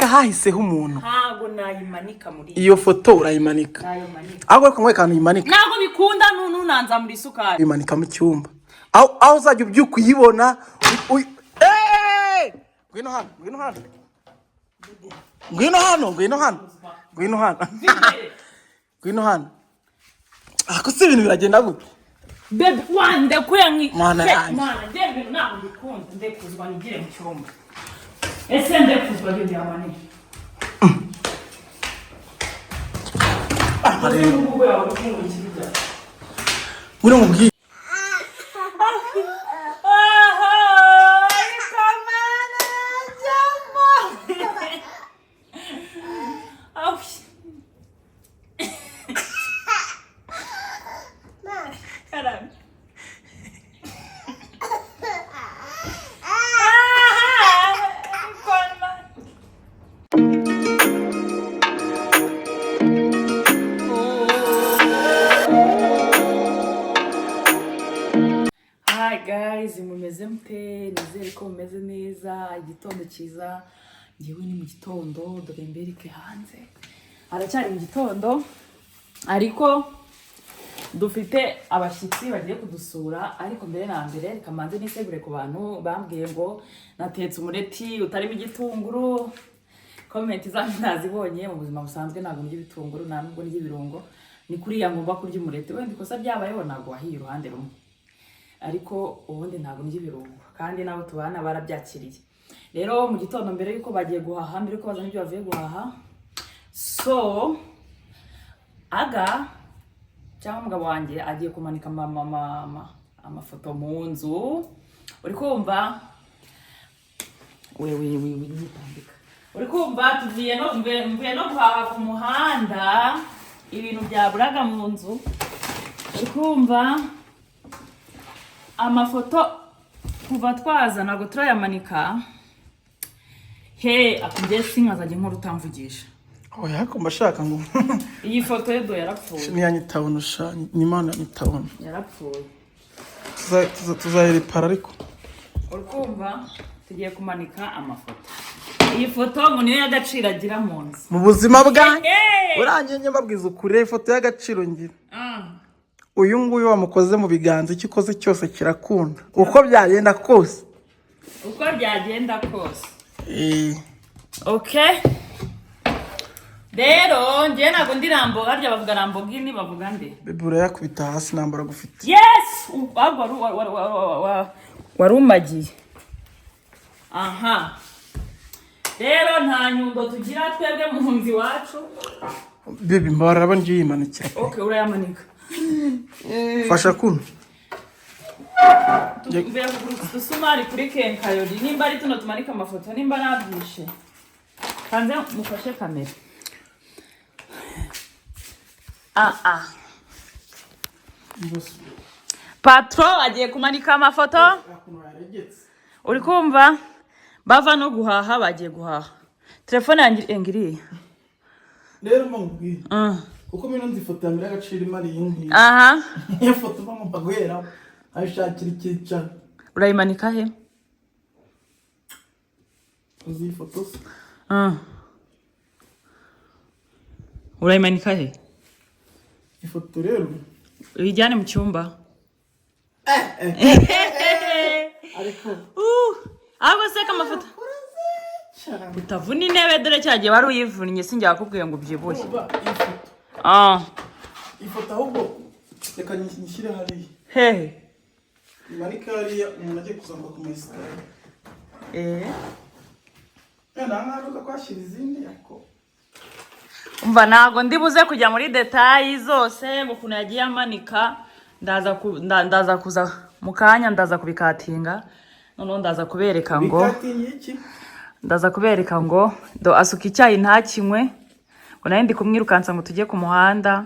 uyimanika hahiseho umuntu ntago nayimanika muri iyo foto urayimanika nayo manika ahubwo reka nkwe kantu uyimanika ntago bikunda nunanza muri isukari uyimanika mu cyumba aho uzajya ubyuka uyibona ngwino hano ako si ibintu biragenda gute bebe wande kwengi mwana ndebe ntabwo bikunda ndekuzwa nigire mu cyumba ese ndekuzwa byo yamane Uri mubwiye mumeze mute nizere ko mumeze neza igitondo cyiza ngiwe ni mu gitondo Bwambere hanze aracyari mu gitondo ariko dufite abashyitsi bagiye kudusura ariko mbere na mbere kamanze nisegure ku bantu bambwiye ngo natetse umureti utarimo igitunguru comment zanyu nazibonye mu buzima busanzwe ntabwo ndya ibitunguru nta nubwo ndya ibirungo ni kuriya ngomba kurya umureti wenda ikosa byabayeho ntabwo wahiye uruhande rumwe ariko ubundi ntabwo ndya ibirungo kandi nabo tubana barabyakiriye rero mu gitondo mbere yuko bagiye guhaha mbere yuko bazana ibyo bavuye guhaha so aga cyangwa umugabo wanjye agiye kumanika amafoto mu nzu uri kumva wewe nitambika uri kumva tugiye no mvuye no guhaha ku muhanda ibintu byaburaga mu nzu uri kumva amafoto kuva twaza ntabwo turayamanika akujye sinkazajya nkora utamvugisha oya ko mbashaka ngo iyi foto yedo yarapfuye niyanyitabona sha nimana nitabona yarapfuye tuzayiripara ariko urukumva tugiye kumanika amafoto iyi foto ngo niyo y'agaciro agira mu nzu mu buzima bwanjye urangiye mbabwiza ukuri ifoto y'agaciro ngira uyu nguyu wamukoze mu biganza icyo ukoze cyose kirakunda uko byagenda kose okay rero njye ntabwo ndi rambo harya bavuga Lamborghini bavuga nde bebe urayakubita hasi nambara gufite yes warumagiye aha rero nta nyundo tugira twebwe mu nzi wacu bebe mbaraba ngiye yimanikira okay urayamanika fasha kuno tusumari kuri kenkayori nimba ari tuno tumanika amafoto nimba nabyishe kanze mufashe kamera patro agiye kumanika amafoto uri kumva bava no guhaha bagiye guhaha telefone yanjye ngiriye rero mbabwiye kuko mino nzifoto yambere agaciro imari y'inki iyo foto mama bagwera ayishakira ikica urayimanika he uzi foto urayimanika he ifoto rero bijyane mu cyumba ariko ahubwo se kamafoto utavuna intebe dore cyagiye wari uyivunnye sinjye wakubwiye ngo ubyibuhe ifoto ahubwo reka nyishyire hariya hehe imanika hariya umuntu agiye kuzamuka ku masikariye ntabwo kwashyira izindi ariko umva ntabwo ndibuze kujya muri detayi zose ngo ukuntu yagiye amanika ndaza kuza mu kanya ndaza kubikatinga noneho ndaza kubereka ngo ndaza kubereka ngo do asuka icyayi ntakinywe ngo nayo ndi kumwirukansa ngo tujye ku muhanda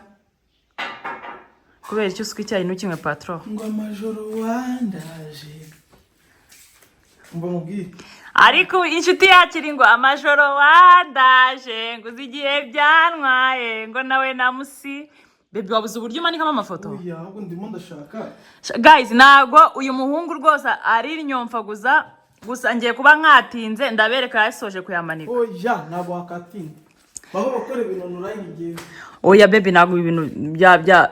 kubera icyo usuka icyayi ntukinywe patro ngo amajoro wandaje umva mubwire ariko inshuti yakiri ngo amajoro wandaje ngo uzigiye byantwaye ngo nawe namusi bebe wabuze uburyo umanikamo amafoto oya ahubwo ndimo ndashaka guys ntago uyu muhungu rwose ari nyomfaguza gusa ngiye kuba nkatinze ndabereka yasoje kuyamanika. Oya ntabwo wakatinda. Baho bakora ibintu nurayigiye. Oya baby ntabwo ibintu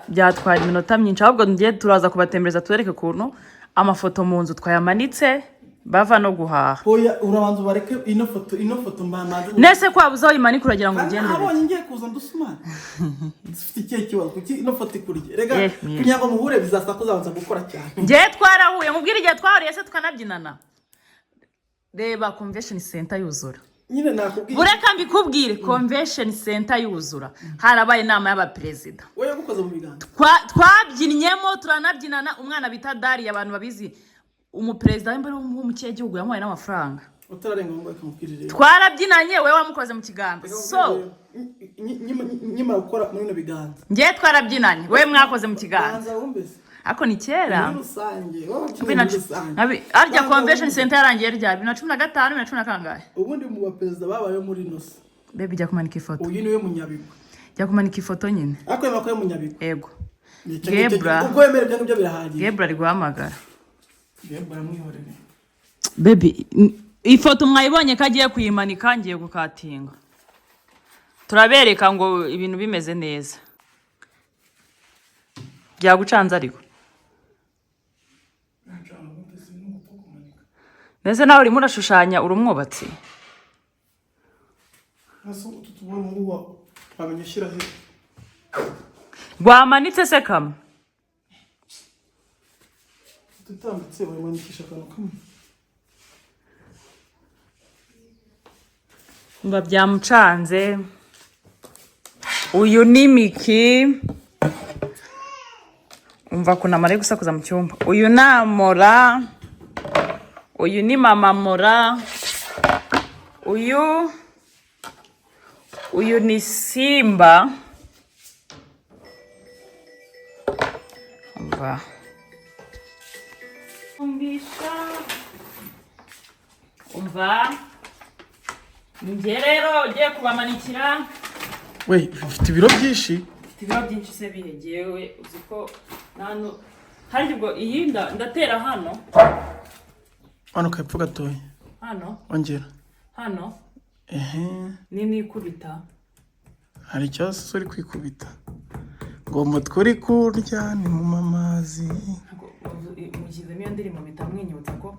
byatwara iminota myinshi ahubwo ngiye turaza kubatembereza tubereke kuntu amafoto mu nzu twayamanitse bava no guhaha. Oya urabanza bareke ino foto mbanaze. Nese kwabuza imanika uragira ngo ugende. Abonye ngiye kuza ndusumana. Dufite ikihe kibazo kuki ino foto ikurije. Rega kunyago muhure bizasakuza banza gukora cyane. Ngiye twarahuye mubwira igihe twahuriye se tukanabyinana. Reba convention center yuzura. Nyine nakubwiye. Bureka mbikubwire convention center yuzura. Harabaye inama y'abaperezida. Oya gukoza mu biganza. Twabyinyemo turanabyinana umwana bita Dari abantu babizi. Umuperezida w'imbere w'umukiye gihugu yamuhaye n'amafaranga. Utararenga ngo akamukirire. Twarabyinanye wewe wamukoze mu kiganza. So nyima gukora muri no biganza. Ngiye twarabyinanye wewe mwakoze mu kiganza. Ako ni kera. Arya convention center yarangiye rya 2015 2010 kangahe. Ubundi mu baperezida babaye muri Nosi. Baby jya kumanika ifoto. Uyu niwe munyabigwa. Jya kumanika ifoto nyine. Ako yamakoye munyabigwa. Ego. Gebra. Ubwo yemere byangu byo birahagiye. Gebra ari guhamagara. Gebra mwihorere. Baby ifoto mwayibonye kagiye kuyimanika ngiye gukatinga. Turabereka ngo ibintu bimeze neza. Byagucanza ariko. Nese nawe urimo urashushanya urumwubatsi. Aso tutubona ngo bamenyeshira he. Rwamanitse se kamwe. Tutambitse bamanikisha kantu kamwe. Mba byamucanze. Uyu ni Micky. Umva kuna mare gusakuza mu cyumba. Uyu ni Amola. Uyu ni mama Amola. Uyu ni Simba. Umva. Umva. Ngiye rero ugiye kubamanikira. We ufite ibiro byinshi. Ibiro byinshi se bihegewe uziko nano hari ubwo iyinda ndatera hano. Hano kayipfu gatoya. Hano. Ongera. Hano. Nini ikubita. Hari cyose uri kwikubita. Ngo mutwe uri kurya ni mu mamazi. Mugize niyo ndiri mu mitamwinyutsa ko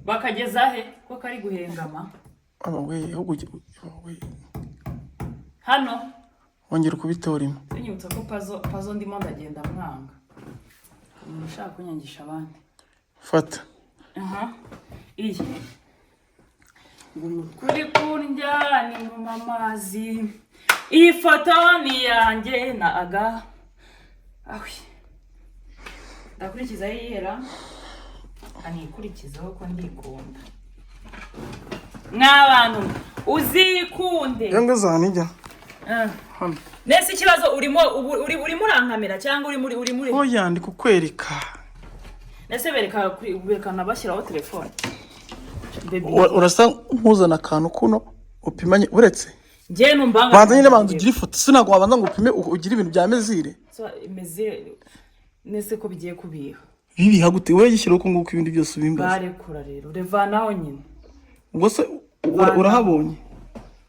bakageza he ko kari guhengama. We hano. Ongera ukubita urimo. Sinyutsa ko pazo ndimo ndagenda mwanga. Ushaka kunyangisha abandi. Fata. Iyi. Kuri kurya ni mu mamazi. Iyi foto ni yanjye na aga. Awi. Ndakurikiza yera. Anikurikizaho ko ndikunda. N'abantu uzikunde. Yango zanijya. Nese ikibazo urimo urankamera cyangwa uri muri. Oya ndi kukwereka. Nese berekana bashyiraho telefone. Urasa nkuzana akantu kuno upimanye uretse. Ngiye numbanga. Banza nyine banza ugira ifoto sinago wabanza ngo upime ugira ibintu bya mezire. So mezire nese ko bigiye kubiha. Bibi hagute we yishyira uko nguko ibindi byose ubimbaza. Bare kura rero revanaho nyine. Ubwo se urahabonye.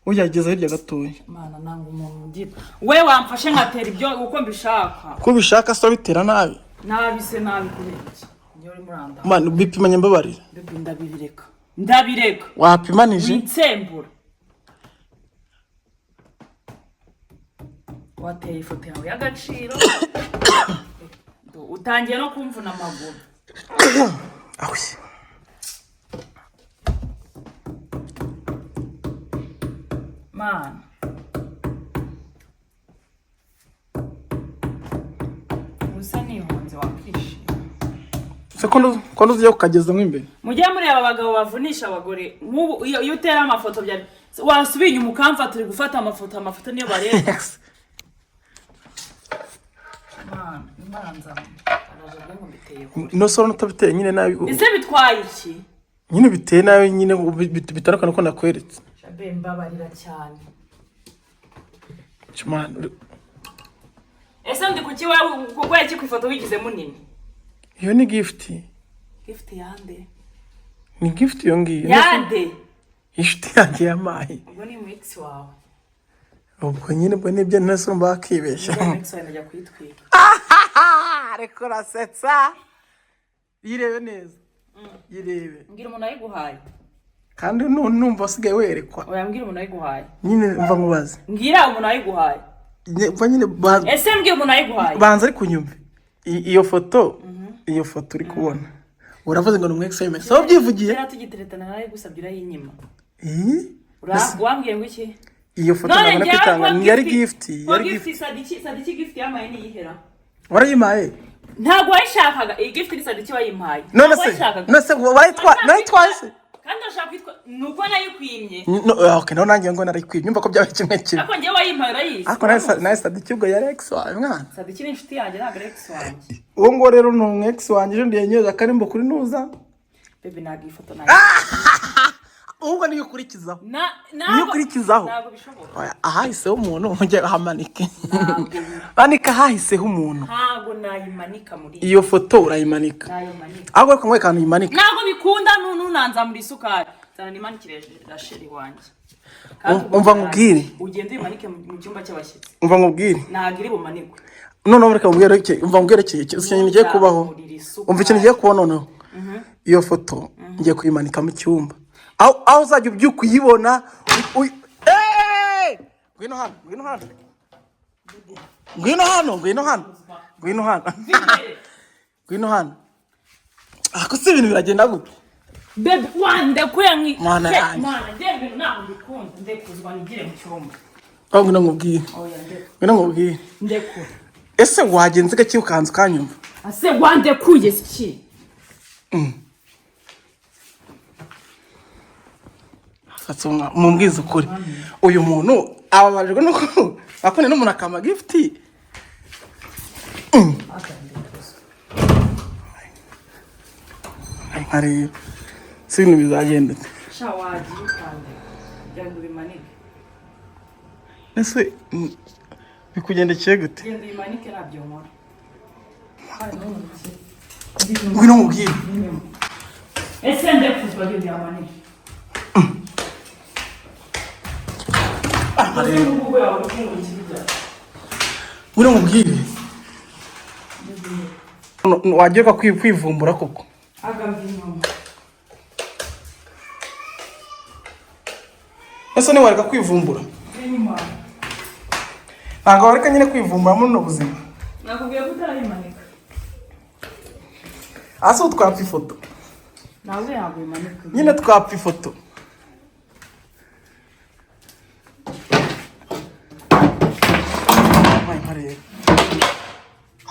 Uyageza hirya gatoya. Mana nanga umuntu ngira. We wamfashe ngatera ibyo uko mbishaka. Ko bishaka so bitera nabi. Nabi se nabi kubiki. Ngiye uri muranda. Man bipimanye mbabarira. Ndabireka. Wapimanije? Witsembura. Wateye ifoto yawe y'agaciro. Utangiye no kumvuna amaguru. Awi. Man. Usa nihonze wakishima. Kono uziye kukageza mo imbere. Mujye mureba abagabo bavunisha abagore. Nk'ubu iyo utera amafoto bya wasubiye inyuma ukamfa turi gufata amafoto niyo bareba. Man, imbanza. Araje ngo biteye. No soro natabiteye nyine nabi. Ese bitwaye iki? Nyine biteye nabi nyine bitarakana ko nakweretse. Shabe mbabarira cyane. Chimana. Ese ndi kuki wawe kuko yaki ku ifoto wigize munini? Iyo ni gift. Gift yande. Ni gift yongiye. Yande. Inshuti yanjye yamaye. Ubwo ni mix wawe. Ubwo nyine bwo nibyo nase mbakibesha. Mix wawe najya kwitwika. Ariko rasetsa. Yirebe neza. Yirebe. Ngira umuntu ayiguhaye. Kandi numva asigaye werekwa. Oya mbwira umuntu ayiguhaye. Nyine mva mubaze. Ngira umuntu ayiguhaye. Mva nyine baza. Ese mbwira umuntu ayiguhaye. Banza ari kunyumva. Iyo foto uri kubona. Uravuze ngo numwe SMS. So byivugiye. Cyera tugiteretana nawe gusabye urayinyima. Wambwiye ngo iki? Iyo foto nabona kwitanga ni yari gift. Yari gift sadiki gift yamaye ni yihera. Warayimaye? Ntago wayishakaga. Iyi gift ni sadiki wayimpaye. None se wayitwaye se? Kandi ashaka kwitwa nuko nayikwimye. Okay, no nanjye ngo narikwimye mva ko byabaye kimwe kimwe. Ako ngiye wayimpaye urayizi. Ako naye sadiki ubwo yari ex wawe mwana. Sadiki ni inshuti yanjye ntabwo ex wanjye. Uwo ngo rero ni umu ex wanjye je ndiyenyeza karimbo kuri nuza. Bebe nagi ifoto nayo. Ubwo niyo kurikizaho. Niyo kurikizaho. Ntabwo bishoboka. Ahahiseho umuntu ujye hamanike. Banika hahiseho umuntu. Ntabwo nayimanika muri. Iyo foto urayimanika. Nayimanika. Ahubwo kamwe kantu yimanika. Ntabwo bikunda nunanza muri sukari. Zana nimanikire rasheri wanje. Umva nkubwire. Ugende uyimanike mu cyumba cy'abashyitsi. Umva nkubwire. Ntabwo iri bumanikwe. None mureka mubwire iki? Umva nkubwire iki? Ikintu ngiye kubaho. Umva ikintu ngiye kubona noneho. Iyo foto ngiye kuyimanika mu cyumba. Aho uzajya ubyuka uyibona. Ngwino hano. Ako si ibintu biragenda gute? Bebe wande kuyangi. Mana yanjye. Mana ndebe ntabwo mbikunda ndekuzwa nigire mu cyumba. Aho ngwino nkubwire. Ngwino nkubwire. Ndeku. Ese wagenze gake ukanzu kanyumva? Ase wande kuye siki. Fatsonga mumbwiza ukuri. Uyu muntu ababajwe nuko akone n'umuntu akama gift. Ari sinu bizagenda. Shawaji kandi. Jangu bimanike. Ese bikugendekeye gute? Genda bimanike nabyo nkora. Ngwino mubwire. Ese ndekuzwa byo byamanike. Ngwino mubwire. Wagiye kwivumbura koko. Ese ni wareka kwivumbura? Ntabwo wareka nyine kwivumbura muri no buzima. Nakubwiye ko utarayimanika. Ase twapfa ifoto. Nawe yabimanika. Nyine twapfa ifoto.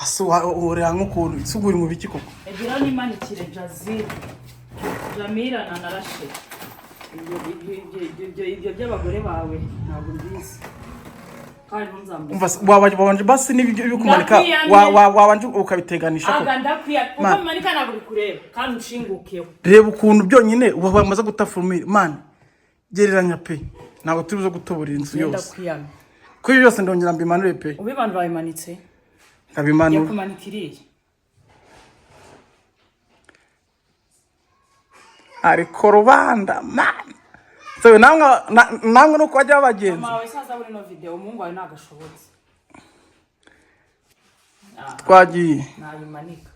Ase urera nk'ukuntu isuguri mu biki koko. Egira nimanikire Jazir. Jamira na Narashe. Ibyo by'abagore bawe ntabwo mbizi. Kandi nzambuka. Wabanje basi n'ibyo bikumanika wabanje ukabiteganisha ko. Ndakwiye kuko manika ntabwo bikureba kandi ushingukeho. Reba ukuntu byonyine wamaze gutafurumira man. Gereranya pe. Ntabwo turuzo gutobora inzu yose. Ndakwiyana. Kuri yose ndongera mbimanure pe. Ubibantu bayimanitse. Kabimanura. Yakumanikiriye. Ariko rubanda man. So namwe nuko wajya abagenzi. Mama we saza buri no video umungu wawe nagashobotse. Twagiye. Nayimanika.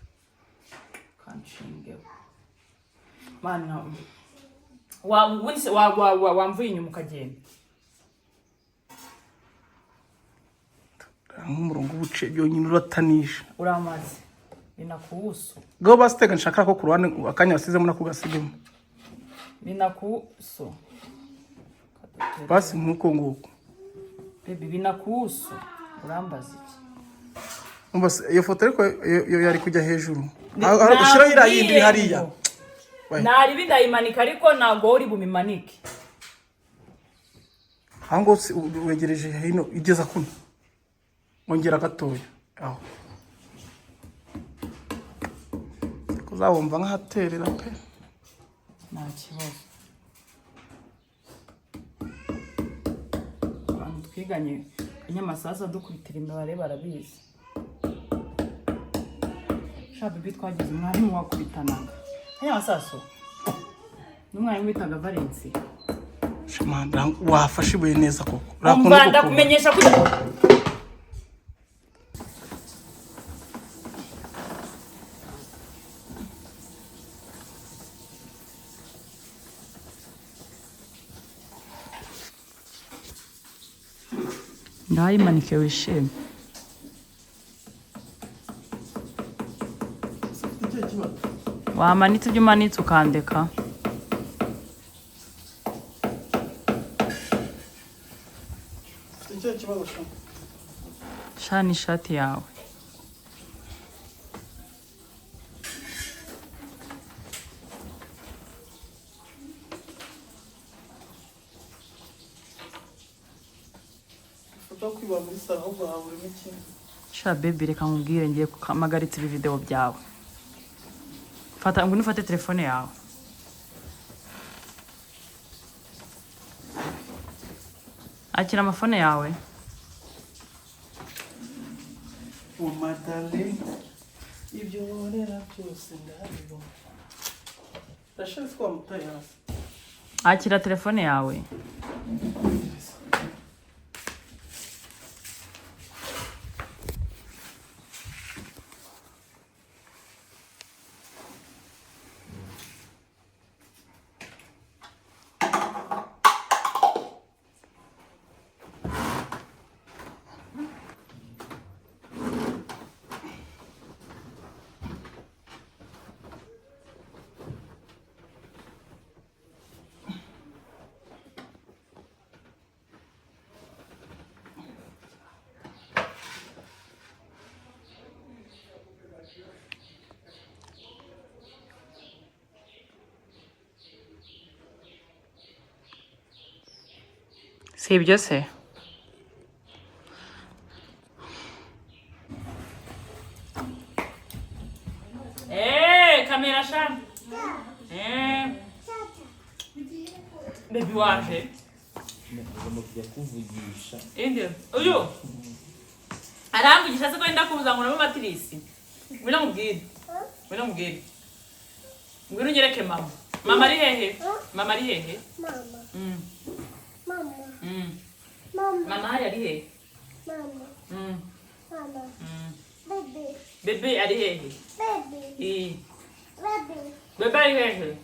Kanshinge. Mana. Wamvuye inyuma ukagenda. Nk'umurongo ubuce byonyine uratanisha. Uramaze. Binakuuso. Go bastega nshaka ko kuruhande akanya wasizemo nakugasigemo. Binakuuso. Basi nkuko nguko. Baby binakuuso. Urambaza iki? Umva iyo foto ariko yari kujya hejuru. Ushira ira yindi hariya. Nari bindayimanika ariko nago uri bumimanike. Hango wegereje hino igeza kuno. Ongera gatoya. Aho. Kuzabumva nkahaterera pe. Nta kibazo. Twiganye inyamasasa dukubitira imbare barabizi. Shabibi twagize umwarimu wakubitanaga. Inyamasasa. N'umwarimu witaga Valence. Shimanda wafashe ibuye neza koko. Umva ndakumenyesha ko ndayimanike wishimye. Wamanitse ibyo umanitse ukandeka. Shani ishati yawe. Sha baby reka nkubwire ngiye kukamagaritsa ibi video byawe. Fata ngwino ufate telefone yawe. Akira amafone yawe. Umadale ibyo wonera byose ndabibona. Ndashaka ko mutaye hasi. Akira telefone yawe. Si ibyo se? Kamera sha. Baby waje. Inde. Uyu. Aramvugisha se ko enda kuza ngo nabe matrisi. Ngwino mubwire. Ngwino mubwire. Ngwino nyereke mama. Mama ari hehe? Mama ari hehe? Mama. Mama ari hehe? Mama. Bebe ari hehe? Bebe ari hehe?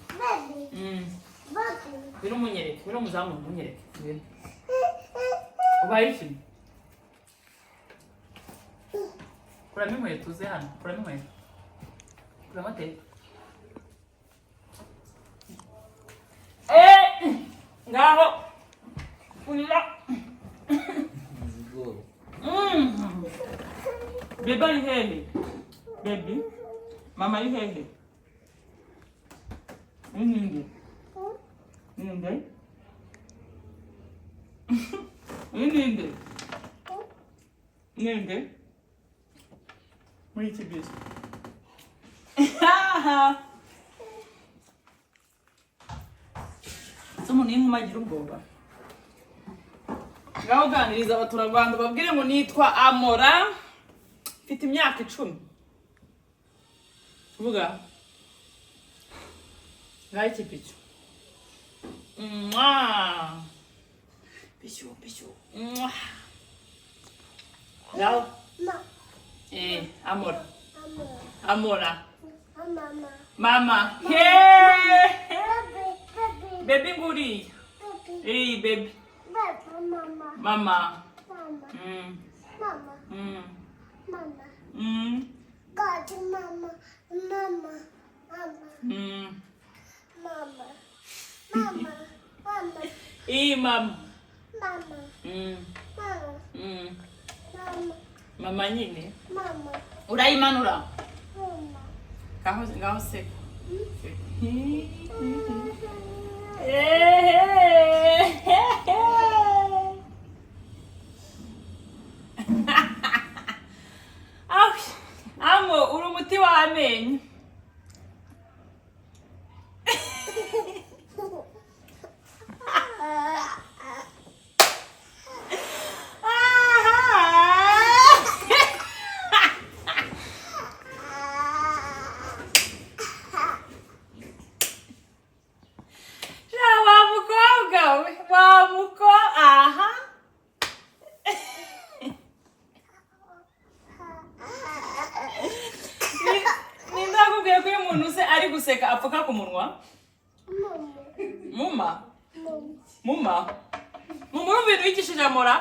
Ngwino munyereke, ngwino muzamu munyereke. Ubaye iki? Kuramo inkweto tuze hano, kuramo inkweto. Kuramo ateka. Ngaho. Urira. Bebe ari hehe? Baby. Mama ari hehe? Ninde? Ninde? Ninde? Ninde? Micky TV. Somo ni nkumagira ubwoba. Ngaho ganiriza abaturarwanda babwire ngo nitwa Amola. Mfite imyaka 10. Vuga. Ngaho kipicho. Pichu. Ngaho. Amola. Amola. Mama. Baby nguri. Baby. Mama. God, mama. Mama nyine. Urayimanura. Ngaho se. Amo, uri umuti w'amenyo. guseka apfuka ku munwa muma muma urumva ibintu bikishije Amola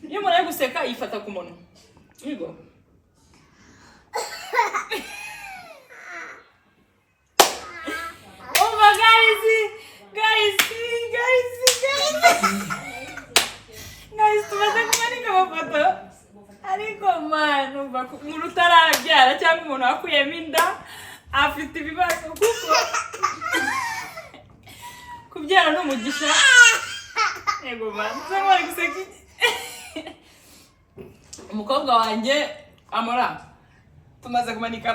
iyo umuntu ari guseka yifata ku munwa yego oh my guys tumaze kumanika amafoto ariko man umuntu utarabyara cyangwa umuntu wakuyemo inda afite ibibazo kuko kubyara n'umugisha yego man nzamara guseka umukobwa wanjye Amola tumaze kumanika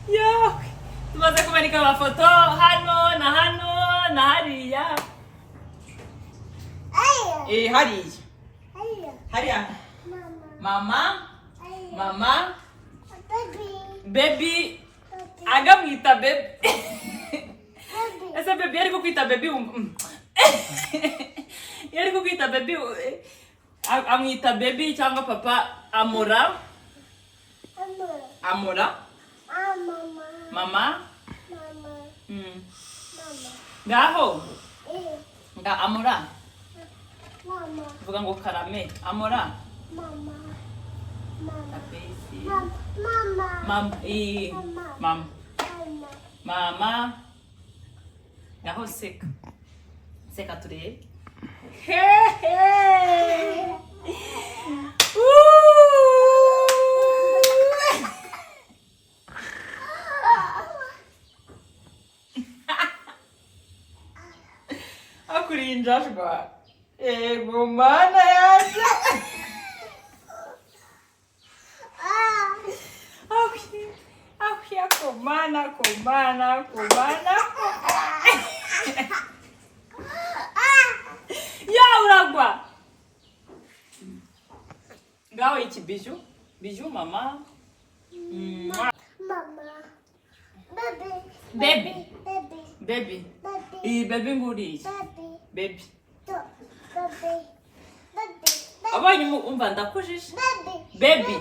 yo tumaze kumanika amafoto hano na hariya hariya mama baby agamwita baby ese baby yari kukwita baby yari kukwita baby amwita baby cyangwa papa Amola mama ngaho nga Amola vuga ngo karame Amola mama ngaho seka turebe akurinjashwa ego mana yaje komana ya uragwa ngaho iki biju mama baby baby nguri baby abanye umva ndakujije baby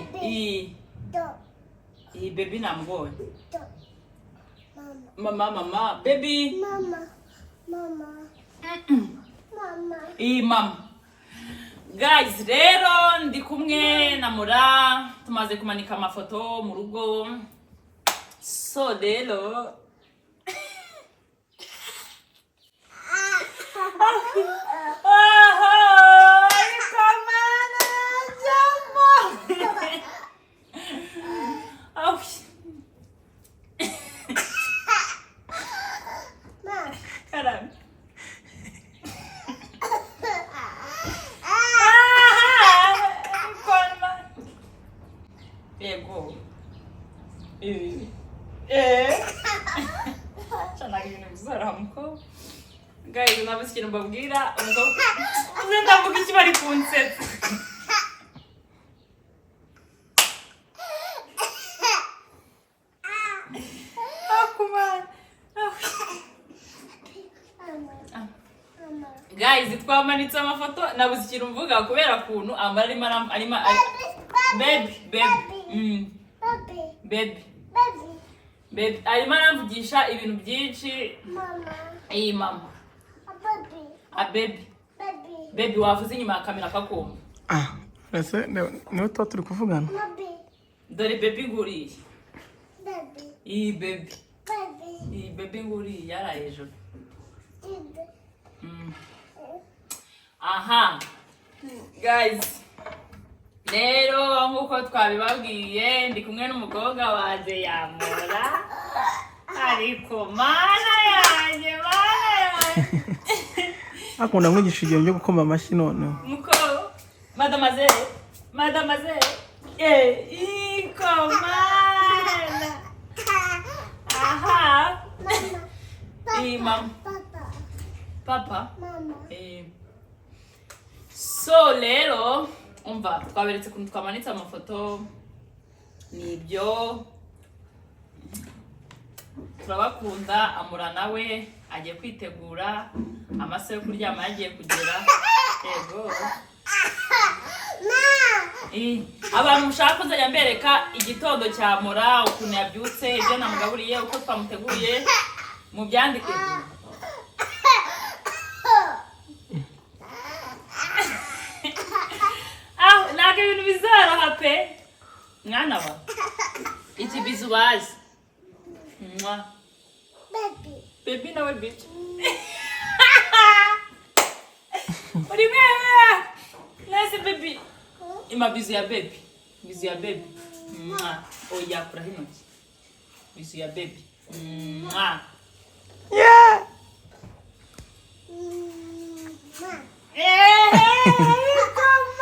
baby namgoye mama baby mama guys rero ndi kumwe na Amola tumaze kumanika amafoto mu rugo so rero guys, nabise ikintu mbabwira umukobwa ndavuga iki bari kunsetsa guys twamanitse amafoto nabuze ikintu mvuga kubera kuntu Amola arimo baby arimo aramvugisha ibintu byinshi mama baby wavuze inyuma ya kamera kakumva ese niwe tuba turi kuvugana dore baby nguriye baby nguriye yara hejuru aha guys rero nkuko twabibabwiye ndi kumwe n'umukobwa waje Amola ariko mana yanjye akunda nkugisha igihe cyo gukoma amashyi none muko mademoiselle ikomana aha mama papa so rero umva twaberetse ukuntu twamanitse amafoto nibyo turabakunda Amola nawe agiye kwitegura amasaha yo kuryama yagiye kugera yego abantu mushaka kuzajya mbereka igitondo cya Amola ukuntu yabyutse ibyo namugaburiye uko twamuteguye mu byandike ntabwo ibintu bizoroha pe mwana wa iki bizu bazi baby nawe bitch uri mwewe nese baby ima bizu ya baby oya kura hinoki bizu ya baby Yeah. Come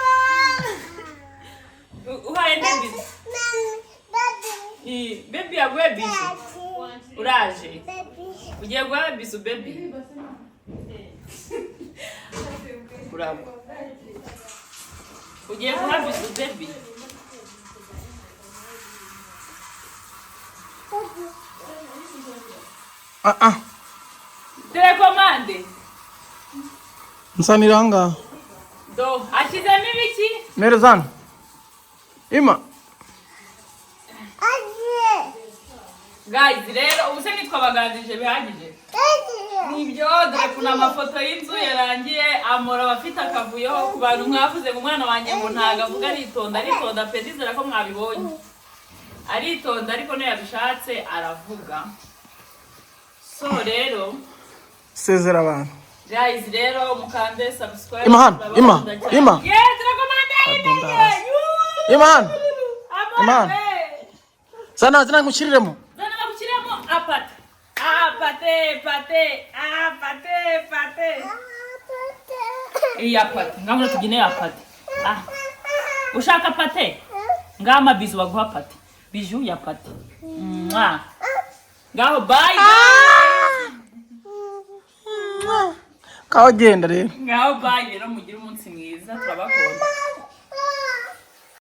on. Uhaye baby. Baby agwe bizu. Uraje. Ugiye gwa bizu baby. Bravo. Ugiye gwa bizu baby. Telecommande. Nsaniranga. Do, ashizemo ibiki? Merezan. Ima. Guys, rero ubuse nitwa bagandije bihagije. Nibyo dore kuna amafoto y'inzu yarangiye Amola bafite akavuyo ku bantu mwavuze ngo umwana wanjye ngo ntaga avuga aritonda pe ndizera ko mwabibonye. Aritonda ariko no yabishatse aravuga. So rero sezera abantu. Guys, rero mukande subscribe. Ima. Yeah, telecommande. Ima. Amola. Sana ngushyiriremo. Apate. Iya pate. Ngamura tugine apate. Ushaka pate? Ngama bizu baguha pate. Biju ya pate. Ngaho bye. Kaho genda rero. Ngaho bye rero mugire umunsi mwiza turabakunda.